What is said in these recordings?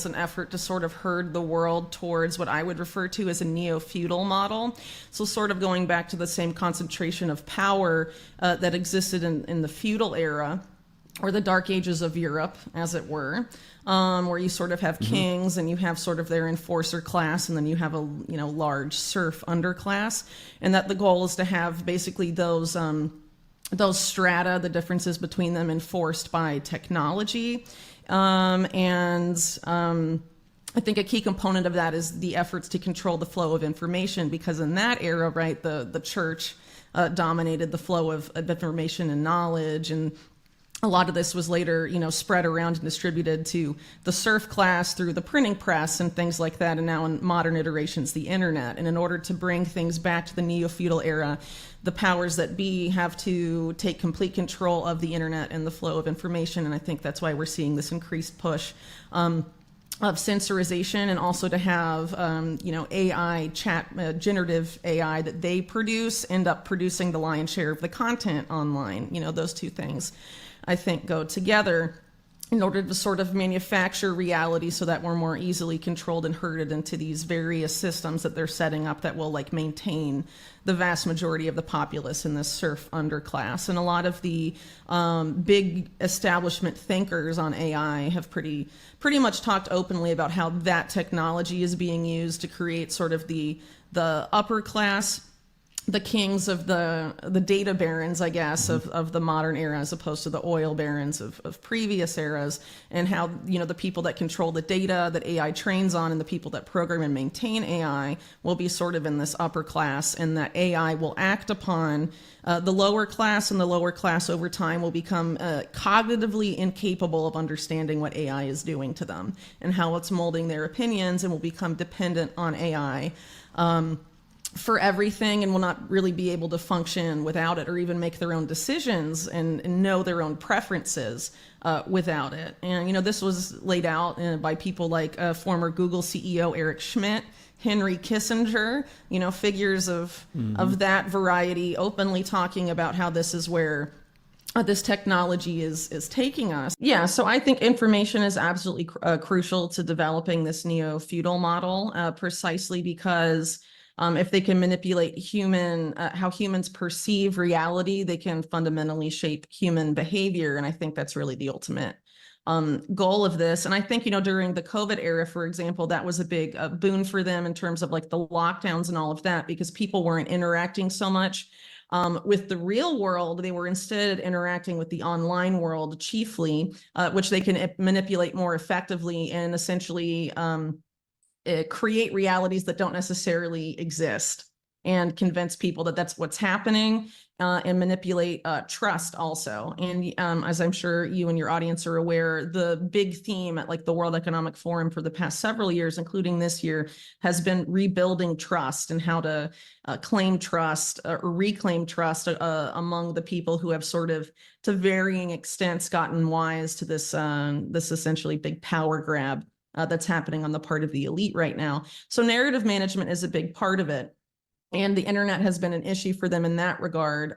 an effort to sort of herd the world towards what I would refer to as a neo-feudal model. So sort of going back to the same concentration of power that existed in the feudal era, or the dark ages of Europe, as it were, where you sort of have kings and you have sort of their enforcer class, and then you have a large serf underclass, and that the goal is to have basically those strata, the differences between them, enforced by technology. I think a key component of that is the efforts to control the flow of information, because in that era, right, the church dominated the flow of information and knowledge, and a lot of this was later, spread around and distributed to the serf class through the printing press and things like that, and now in modern iterations, the internet. And in order to bring things back to the neo-feudal era, the powers that be have to take complete control of the internet and the flow of information, and I think that's why we're seeing this increased push of censorization, and also to have AI generative AI that they produce end up producing the lion's share of the content online. Those two things I think go together in order to sort of manufacture reality so that we're more easily controlled and herded into these various systems that they're setting up that will maintain the vast majority of the populace in this serf underclass. And a lot of the big establishment thinkers on AI have pretty much talked openly about how that technology is being used to create sort of the upper class, the kings of the data barons, I guess, of the modern era, as opposed to the oil barons of previous eras, and how, the people that control the data that AI trains on and the people that program and maintain AI will be sort of in this upper class, and that AI will act upon the lower class, and the lower class over time will become cognitively incapable of understanding what AI is doing to them and how it's molding their opinions, and will become dependent on AI for everything, and will not really be able to function without it, or even make their own decisions and know their own preferences without it. And this was laid out by people like former Google CEO Eric Schmidt, Henry Kissinger, figures of that variety, openly talking about how this is where this technology is taking us. Yeah, so I think information is absolutely crucial to developing this neo-feudal model, precisely because if they can manipulate how humans perceive reality, they can fundamentally shape human behavior. And I think that's really the ultimate goal of this. And I think, during the COVID era, for example, that was a big boon for them in terms of the lockdowns and all of that, because people weren't interacting so much with the real world. They were instead interacting with the online world chiefly, which they can manipulate more effectively and essentially create realities that don't necessarily exist, and convince people that that's what's happening, and manipulate trust also. And as I'm sure you and your audience are aware, the big theme at the World Economic Forum for the past several years, including this year, has been rebuilding trust, and how to claim trust or reclaim trust among the people who have sort of, to varying extents, gotten wise to this essentially big power grab that's happening on the part of the elite right now. So narrative management is a big part of it. And the internet has been an issue for them in that regard,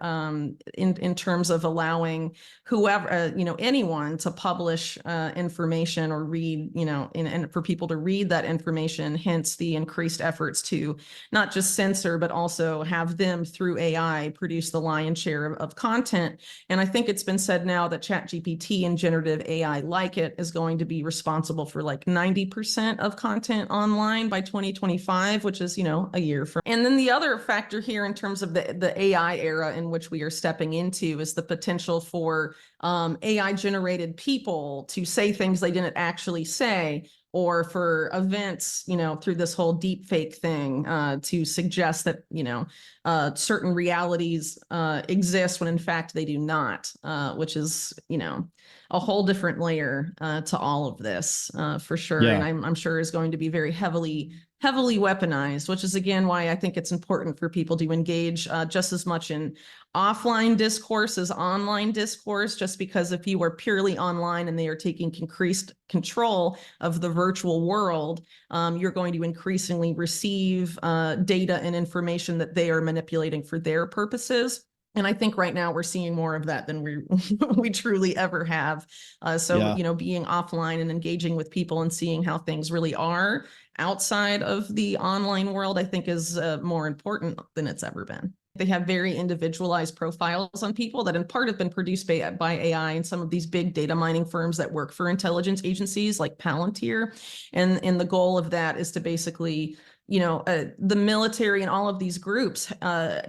in terms of allowing whoever, anyone to publish information or read, and for people to read that information, hence the increased efforts to not just censor, but also have them through AI produce the lion's share of content. And I think it's been said now that ChatGPT and generative AI like it is going to be responsible for 90% of content online by 2025, which is, a year from. And then the other factor here in terms of the AI era in which we are stepping into is the potential for AI generated people to say things they didn't actually say, or for events, through this whole deep fake thing, to suggest that, certain realities exist when in fact they do not, which is, a whole different layer to all of this, for sure. Yeah. And I'm sure is going to be very heavily weaponized, which is again why I think it's important for people to engage just as much in offline discourse as online discourse, just because if you are purely online and they are taking increased control of the virtual world, you're going to increasingly receive data and information that they are manipulating for their purposes. And I think right now we're seeing more of that than we truly ever have. So, Yeah. being offline and engaging with people and seeing how things really are outside of the online world, I think is more important than it's ever been. They have very individualized profiles on people that in part have been produced by AI and some of these big data mining firms that work for intelligence agencies like Palantir. And the goal of that is to basically the military and all of these groups,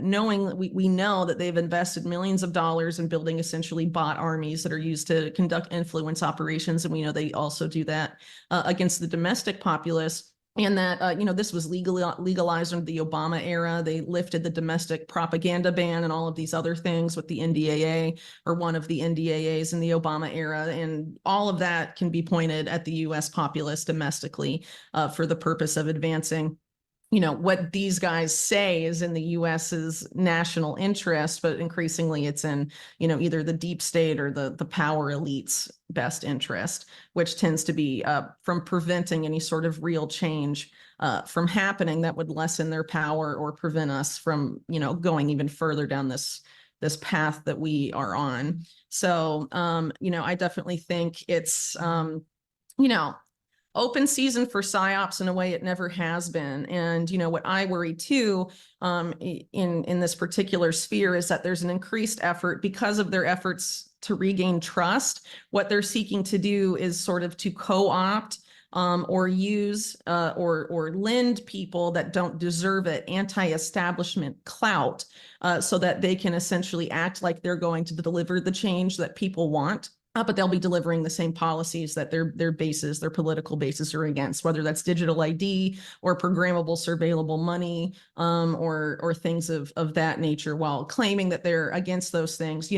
knowing that we know that they've invested millions of dollars in building essentially bot armies that are used to conduct influence operations. And we know they also do that against the domestic populace. And that, this was legalized under the Obama era. They lifted the domestic propaganda ban and all of these other things with the NDAA, or one of the NDAAs in the Obama era. And all of that can be pointed at the US populace domestically for the purpose of advancing what these guys say is in the US's national interest, but increasingly it's in, either the deep state or the power elite's best interest, which tends to be from preventing any sort of real change from happening that would lessen their power or prevent us from, going even further down this path that we are on. So, I definitely think it's, open season for psyops in a way it never has been. And what I worry too, in this particular sphere, is that there's an increased effort because of their efforts to regain trust. What they're seeking to do is sort of to co-opt or use or lend people that don't deserve it anti-establishment clout, so that they can essentially act like they're going to deliver the change that people want. But they'll be delivering the same policies that their political bases are against, whether that's digital ID or programmable surveillable money, or things of that nature, while claiming that they're against those things.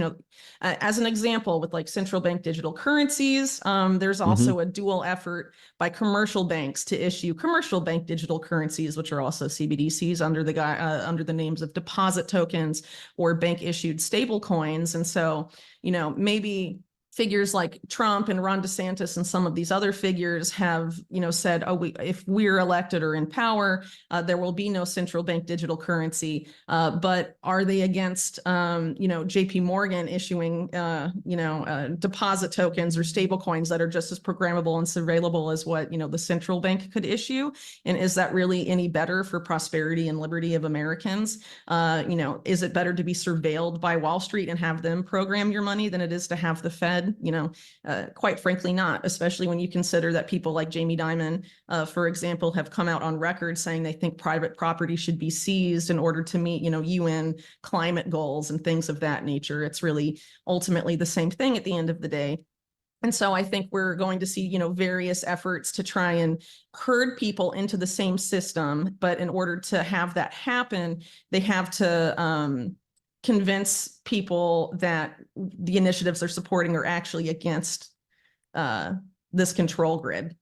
As an example, with like central bank digital currencies, there's also a dual effort by commercial banks to issue commercial bank digital currencies, which are also CBDCs under the names of deposit tokens or bank issued stable coins. And so, maybe figures like Trump and Ron DeSantis and some of these other figures have, said, if we're elected or in power, there will be no central bank digital currency. But are they against, JP Morgan issuing, deposit tokens or stable coins that are just as programmable and surveillable as what, the central bank could issue? And is that really any better for prosperity and liberty of Americans? Is it better to be surveilled by Wall Street and have them program your money than it is to have the Fed? Quite frankly, not, especially when you consider that people like Jamie Dimon, for example, have come out on record saying they think private property should be seized in order to meet, UN climate goals and things of that nature. It's really ultimately the same thing at the end of the day. And so I think we're going to see, various efforts to try and herd people into the same system. But in order to have that happen, they have to convince people that the initiatives they're supporting are actually against this control grid.